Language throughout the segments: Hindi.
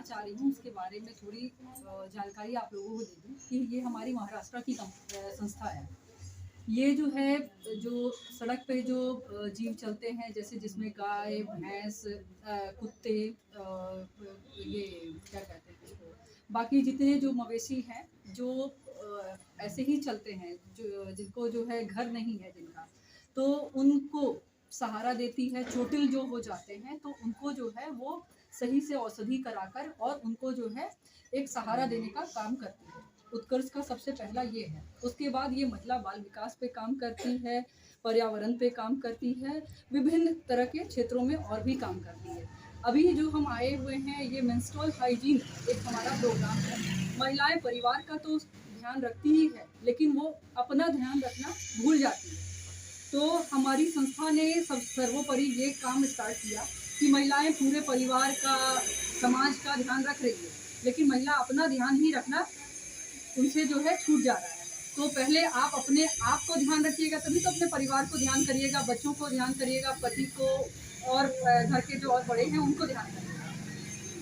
बताना चाह रही हूँ उसके बारे में थोड़ी जानकारी आप लोगों को दे दूँ कि ये हमारी महाराष्ट्र की संस्था है। ये जो है, जो सड़क पे जो जीव चलते हैं, जैसे जिसमें गाय, भैंस, कुत्ते, ये क्या कहते हैं इसको, बाकी जितने जो मवेशी हैं जो ऐसे ही चलते हैं, जो जिनको जो है घर नहीं है जिनका, तो उनको सहारा देती है। चोटिल जो हो जाते हैं तो उनको जो है वो सही से औषधि कराकर और उनको जो है एक सहारा देने का काम करती है। उत्कर्ष का सबसे पहला ये है। उसके बाद ये महिला बाल विकास पे काम करती है, पर्यावरण पे काम करती है, विभिन्न तरह के क्षेत्रों में और भी काम करती है। अभी जो हम आए हुए हैं, ये मेंस्ट्रुअल हाइजीन एक हमारा प्रोग्राम है। महिलाएं परिवार का तो ध्यान रखती ही है, लेकिन वो अपना ध्यान रखना भूल जाती है। तो हमारी संस्था ने सर्वोपरि ये काम स्टार्ट किया कि महिलाएं पूरे परिवार का, समाज का ध्यान रख रही है, लेकिन महिला अपना ध्यान ही रखना उनसे जो है छूट जा रहा है। तो पहले आप अपने आप को ध्यान रखिएगा, तभी तो अपने परिवार को ध्यान करिएगा, बच्चों को ध्यान करिएगा, पति को और घर के जो और बड़े हैं उनको ध्यान करिएगा।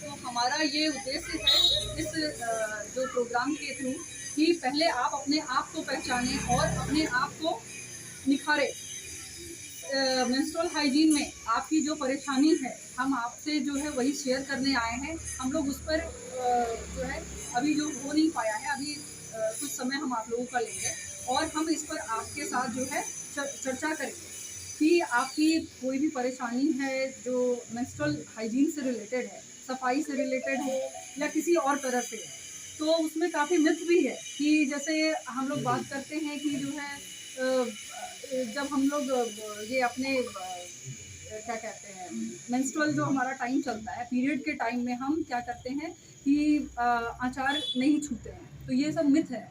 तो हमारा ये उद्देश्य है इस जो प्रोग्राम के थ्रू कि पहले आप अपने आप को पहचानें और अपने आप को निखारें। मेंस्ट्रुअल हाइजीन में आपकी जो परेशानी है, हम आपसे जो है वही शेयर करने आए हैं। हम लोग उस पर जो है अभी जो हो नहीं पाया है, अभी कुछ समय हम आप लोगों का लेंगे और हम इस पर आपके साथ जो है चर्चा करेंगे कि आपकी कोई भी परेशानी है जो मेंस्ट्रुअल हाइजीन से रिलेटेड है, सफाई से रिलेटेड है या किसी और तरह से है। तो उसमें काफ़ी मिथ भी है कि जैसे हम लोग बात करते हैं कि जो है जब हम लोग ये अपने क्या कहते हैं, मेंस्ट्रुअल जो हमारा टाइम चलता है, पीरियड के टाइम में हम क्या करते हैं कि आचार नहीं छूते हैं, तो ये सब मिथ है।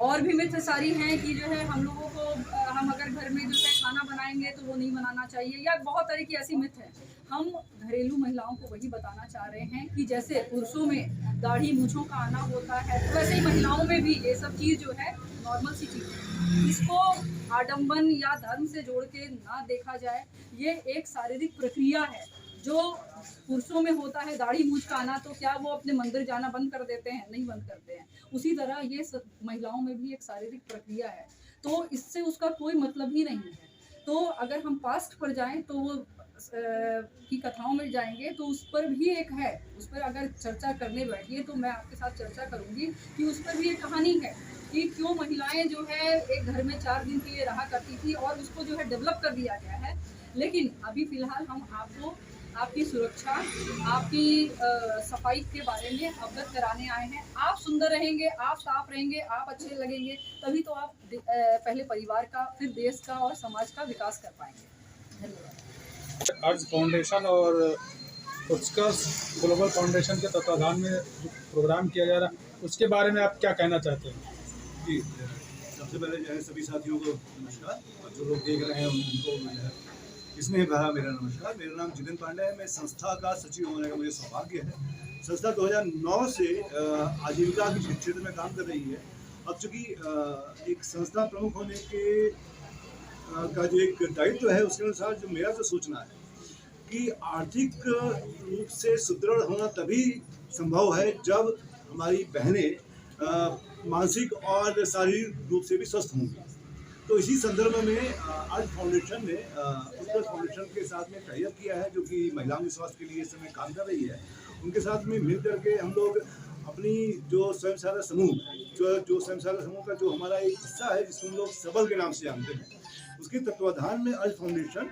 और भी मिथ सारी हैं कि जो है हम लोगों को हम अगर घर में जो है खाना बनाएंगे तो वो नहीं बनाना चाहिए, या बहुत तरह की ऐसी मिथ है। हम घरेलू महिलाओं को वही बताना चाह रहे हैं कि जैसे पुरुषों में दाढ़ी मूंछों का आना होता है, तो वैसे ही महिलाओं में भी ये सब चीज़ जो है नॉर्मल सी चीज़ है। इसको आडंबन या धर्म से जोड़ के ना देखा जाए। ये एक शारीरिक प्रक्रिया है जो पुरुषों में होता है, दाढ़ी मूंछ का आना, तो क्या वो अपने मंदिर जाना बंद कर देते हैं? नहीं बंद करते हैं। उसी तरह ये महिलाओं में भी एक शारीरिक प्रक्रिया है, तो इससे उसका कोई मतलब ही नहीं है। तो अगर हम पास्ट पर जाएं तो वो की कथाओं में जाएंगे तो उस पर भी एक है, उस पर अगर चर्चा करने बैठिए तो मैं आपके साथ चर्चा करूंगी कि उस पर भी एक कहानी है कि क्यों महिलाएं जो है एक घर में 4 दिन के लिए रहा करती थी और उसको जो है डेवलप कर दिया गया है। लेकिन अभी फ़िलहाल हम आपको आपकी सुरक्षा, आपकी सफाई के बारे में अवगत कराने आए हैं। आप सुंदर रहेंगे, आप साफ रहेंगे, आप अच्छे लगेंगे, तभी तो आप पहले परिवार का, फिर देश का और समाज का विकास कर पाएंगे। धन्यवाद। अर्ज फाउंडेशन और उत्कर्ष ग्लोबल फाउंडेशन के तत्वाधान में जो प्रोग्राम किया जा रहा है, उसके बारे में आप क्या कहना चाहते हैं? जी, सबसे पहले जो है सभी साथियों को नमस्कार, और जो लोग देख रहे हैं उनको जो है इसमें कहा मेरा नमस्कार। मेरा नाम जितेंद्र पांडे है। मैं संस्था का सचिव होने का मुझे सौभाग्य है। संस्था 2009 से आजीविका के क्षेत्र में काम कर रही है। अब चूँकि एक संस्था प्रमुख होने के का जो एक दायित्व है, उसके अनुसार जो मेरा जो सोचना है कि आर्थिक रूप से सुदृढ़ होना तभी संभव है जब हमारी बहनें मानसिक और शारीरिक रूप से भी स्वस्थ होंगी। तो इसी संदर्भ में अर्ज फाउंडेशन ने उत्कर्ष फाउंडेशन के साथ में टाई अप किया है, जो कि महिलाओं के स्वास्थ्य के लिए इस समय काम कर रही है। उनके साथ में मिल करके हम लोग अपनी जो स्वयं सहायता समूह, जो स्वयं सहायता समूह का जो हमारा एक हिस्सा है जिसको हम लोग सबल के नाम से जानते हैं, उसके तत्वाधान में अर्ज फाउंडेशन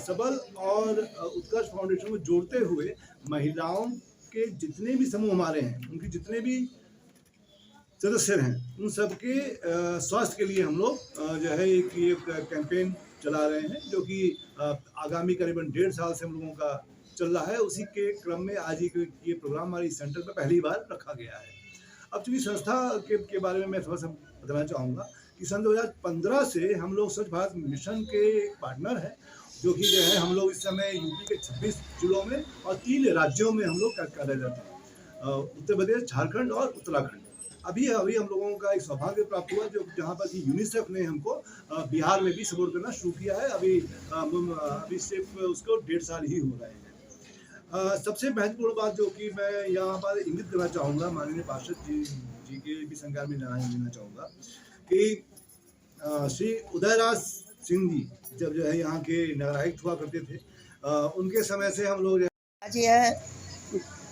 सबल और उत्कर्ष फाउंडेशन को जोड़ते हुए महिलाओं के जितने भी समूह हमारे हैं, उनके जितने भी सदस्य हैं, उन सबके स्वास्थ्य के लिए हम लोग जो है एक ये कैंपेन चला रहे हैं, जो कि आगामी करीबन 1.5 साल से हम लोगों का चल रहा है। उसी के क्रम में आज ये प्रोग्राम हमारे सेंटर में पहली बार रखा गया है। अब चूँकि संस्था के बारे में मैं थोड़ा सा बताना चाहूँगा कि सन 2015 से हम लोग स्वच्छ भारत मिशन के एक पार्टनर हैं, जो कि जो है हम लोग इस समय यूपी के 26 जिलों में और 3 राज्यों में हम लोग कार्यरत हैं, उत्तर प्रदेश, झारखंड और उत्तराखंड। अभी हम लोगों का एक सौभाग्य प्राप्त हुआ जो जहाँ पर कि यूनिसेफ ने हमको बिहार में भी सपोर्ट करना शुरू किया है। अभी सिर्फ उसको 1.5 साल ही हो रहे हैं। सबसे महत्वपूर्ण बात जो कि मैं यहाँ पर इंगित करना चाहूँगा, माननीय पार्षद जी के भी संज्ञान में लेना चाहूँगा कि श्री उदयराज सिंह जी जब जो है यहाँ के नगरायुक्त हुआ करते थे, उनके समय से हम लोग आज यह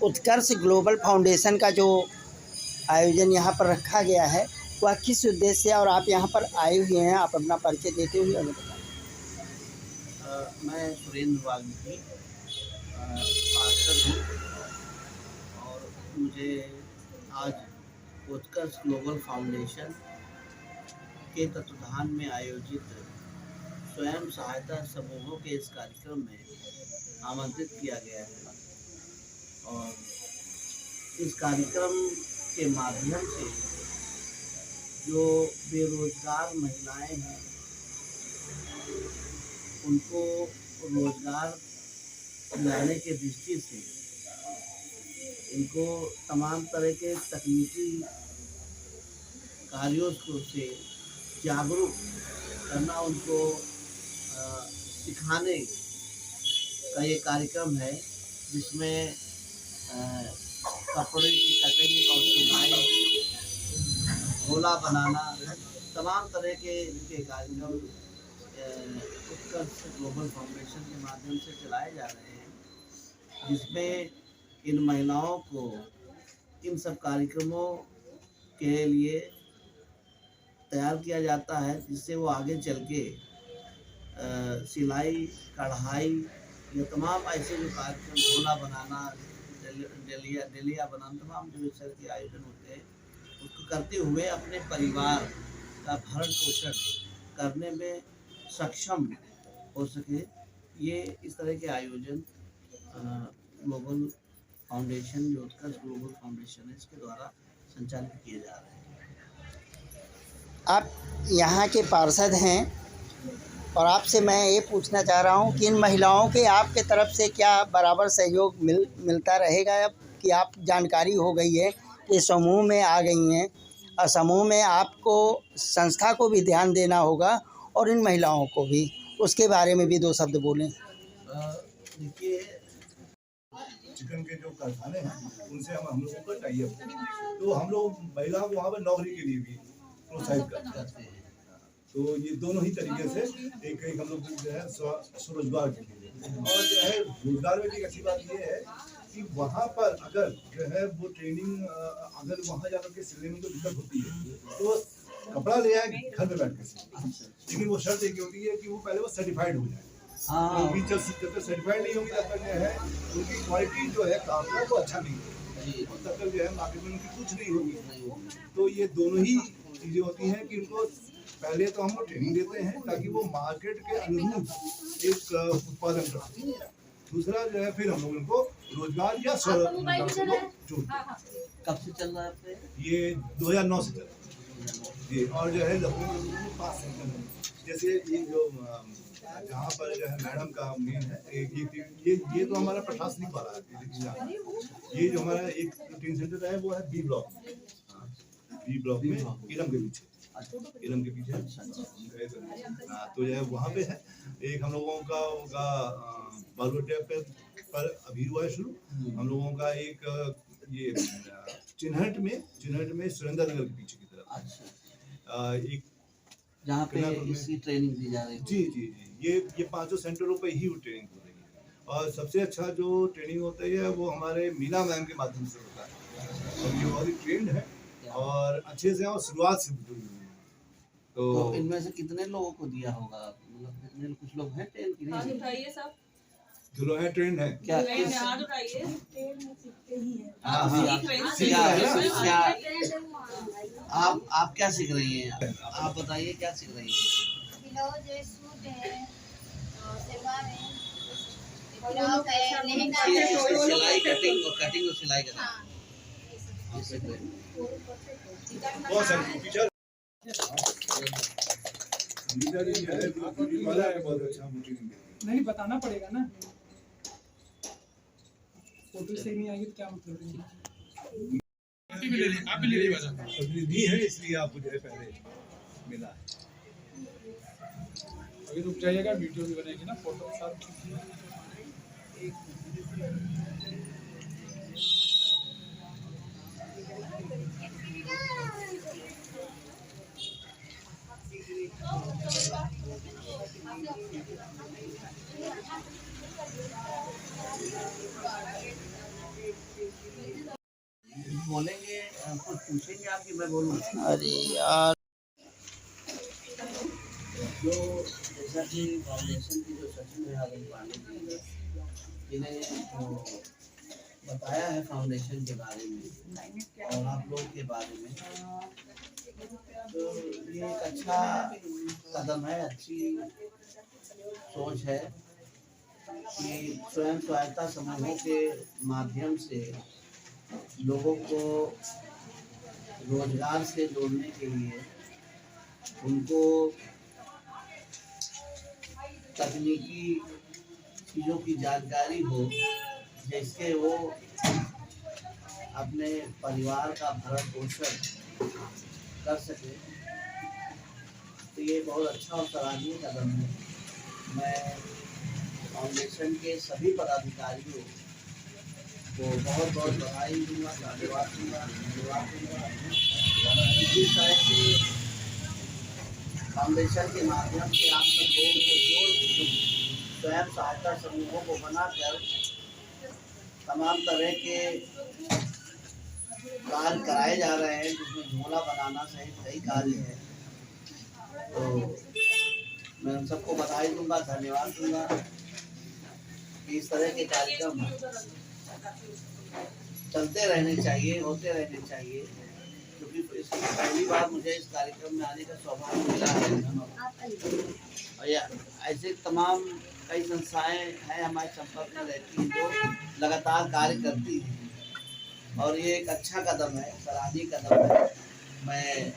उत्कर्ष ग्लोबल फाउंडेशन का जो आयोजन यहाँ पर रखा गया है वह किस उद्देश्य से और आप यहाँ पर आए हुए हैं, आप अपना परिचय देते हुए हमें बताएं। मैं सुरेंद्र वाल्मीकि पार्षद हूँ और मुझे आज उत्कर्ष ग्लोबल फाउंडेशन के तत्वाधान में आयोजित स्वयं सहायता समूहों के इस कार्यक्रम में आमंत्रित किया गया है और इस कार्यक्रम के माध्यम से जो बेरोजगार महिलाएं हैं उनको रोजगार दिलाने के दृष्टि से इनको तमाम तरह के तकनीकी कार्यों से जागरूक करना, उनको सिखाने का ये कार्यक्रम है जिसमें कपड़े की कटिंग और सिलाई, झोला बनाना, तमाम तरह के इनके कार्यक्रम उत्कर्ष ग्लोबल फाउंडेशन के माध्यम से चलाए जा रहे हैं, जिसमें इन महिलाओं को इन सब कार्यक्रमों के लिए तैयार किया जाता है, जिससे वो आगे चल के सिलाई, कढ़ाई, ये तमाम ऐसे जो कार्यक्रम, झोला बनाना, डलिया बनाना, तमाम जो इस तरह के आयोजन होते हैं उसको करते हुए अपने परिवार का भरण पोषण करने में सक्षम हो सके। ये इस तरह के आयोजन ग्लोबल फाउंडेशन, जो उत्कर्ष ग्लोबल फाउंडेशन है, इसके द्वारा संचालित किए जा रहे हैं। आप यहाँ के पार्षद हैं और आपसे मैं ये पूछना चाह रहा हूँ कि इन महिलाओं के आपके तरफ से क्या बराबर सहयोग मिलता रहेगा, अब कि आप जानकारी हो गई है कि समूह में आ गई हैं और समूह में आपको संस्था को भी ध्यान देना होगा और इन महिलाओं को भी, उसके बारे में भी दो शब्द बोलें। देखिए, चिकन के जो कारखाने हैं उनसे हम लोगों का टाई अप है, तो हम लोग महिलाओं को वहाँ पर नौकरी के लिए भी प्रोत्साहित करते हैं। तो ये दोनों ही तरीके से एक हम लोग जो है स्वरोजगार के लिए, और जो है रोजगार में भी अच्छी बात ये है कि वहाँ पर अगर जो है वो ट्रेनिंग, अगर वहाँ जाकर के सिलने में कोई दिक्कत होती है तो कपड़ा ले आए घर में बैठ के, लेकिन वो शर्त एक होती है कि वो पहले वो सर्टिफाइड हो जाए। तो जब तक सर्टिफाइड नहीं होगी तब तक जो है उनकी क्वालिटी जो है काम का वो अच्छा नहीं होगा, तब तक जो है मार्केट में उनकी कुछ नहीं होगी। तो ये दोनों ही चीज़ें होती हैं कि उनको पहले तो हम लोग ट्रेनिंग देते हैं ताकि वो मार्केट के अनुरूप एक उत्पादन कर सकें, दूसरा जो है फिर हम लोग उनको रोजगार या स्वरोजगार को जोड़ते हैं। कब से चल रहा है ये 2009 से चल रहा है जी। और जो है लखनऊ में 5 सेंटर है, जैसे ये जो जहाँ पर जो है मैडम का मेन है, ये तो हमारा प्रशासनिक वाला है, ये जो हमारा एक ट्रेनिंग सेंटर है वो है बी ब्लॉक में इलम के पीछे, तो जो है वहाँ पे है। एक हम लोगों का होगा बालुवाटिया पर अभी हुआ है शुरू, हम लोगों का एक ये चिन्हट में सुरेंद्र नगर के पीछे की तरफ एक जहाँ पे इसकी ट्रेनिंग दी जा रही है। जी, ये 5 सेंटरों पे ही वो ट्रेनिंग हो रही है, और सबसे अच्छा जो ट्रेनिंग होता है वो हमारे मीना मैम के माध्यम से होता है, और ये बहुत ही ट्रेंड है और अच्छे से और शुरुआत से जुड़ी हुई है। तो इनमें से कितने लोगों को दिया होगा, मतलब कितने, कुछ लोग हैं ट्रेन की नहीं? उठाइए सब, जो लोग हैं ट्रेंड है क्या हाथ उठाइए। आप क्या सीख रही हैं? आप बताइए क्या सीख रही हैं? ब्लाउज है, सूट है, सलवार है, फ्रॉक है, लहंगा है, सिलाई, कटिंग और सिलाई का हाँ, बहुत सारी फीचर वाला है, बहुत अच्छा नहीं बताना पड़ेगा ना, फोटो से नहीं आएगी तो क्या मतलब है। आप भी ले लीजिए है, इसलिए आपको जो है पहले मिला है। अभी रुक जाइएगा, वीडियो भी बनेगी ना, फोटो के साथ। बोलेंगे कुछ पूछेंगे आप कि मैं बोलूँ? अरे यार, जो जैसा कि फाउंडेशन की जो सचिव है आदम पांडे जी, जिन्हें तो बताया है फाउंडेशन के बारे में और आप लोग के बारे में, तो ये एक अच्छा कदम है, अच्छी सोच है कि स्वयं सहायता समूहों के माध्यम से लोगों को रोजगार से जोड़ने के लिए उनको तकनीकी चीज़ों की जानकारी हो, जिससे वो अपने परिवार का भरण पोषण कर सके। तो ये बहुत अच्छा और सराहनीय कदम है। मैं फाउंडेशन के सभी पदाधिकारियों को बहुत बहुत बधाई दूंगा, धन्यवाद दूंगा। इस तरह से फाउंडेशन के माध्यम से आप सब लोगों को जोड़ स्वयं सहायता समूहों को बनाकर तमाम तरह के कार्य कराए जा रहे हैं, जिसमें झोला बनाना सहित कई कार्य हैं। तो मैं उन सबको बधाई दूंगा, धन्यवाद दूंगा कि इस तरह के कार्यक्रम चलते रहने चाहिए, होते रहने चाहिए, क्योंकि पहली बार मुझे इस कार्यक्रम में आने का सौभाग्य मिला है। और ऐसे तमाम कई संस्थाएं हैं हमारे संपर्क में रहती हैं जो लगातार कार्य करती हैं, और ये एक अच्छा कदम है, सराहनीय कदम है। मैं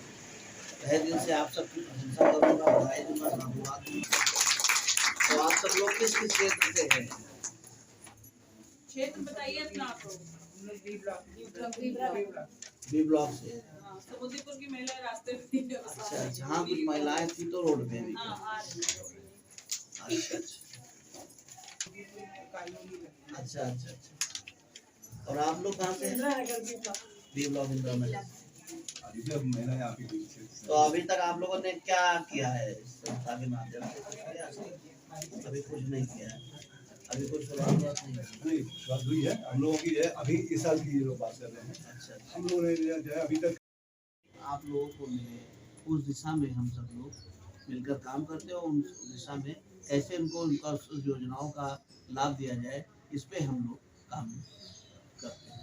तहे दिल से आप सबकी प्रशंसा करूँगा, बधाई दूंगा, धन्यवाद दूंगा। तो आप सब लोग किस किस क्षेत्र से हैं? क्षेत्र बताइए अपना आप लोग। बी ब्लॉक से। समुद्रीपुर की महिलाएं रास्ते में। अच्छा, हाँ कुछ महिलाएं थी तो रोड पे भी। अच्छा। और आप लोग कहाँ से हैं? B block Indira Nagar. तो अभी तक आप लोगों ने क्या किया है संस्था के माध्यम से? अभी कुछ नहीं किया है, अभी कुछ शुरुआत नहीं हुई है हम लोगों की, है अभी इस साल की लोग बात कर रहे हैं। अच्छा, हम लोगों ने जो है अभी तक आप लोगों को मिले उस दिशा में हम सब लोग मिलकर काम करते हैं, और उस दिशा में कैसे उनका योजनाओं का लाभ दिया जाए, इस पे हम लोग काम करते हैं।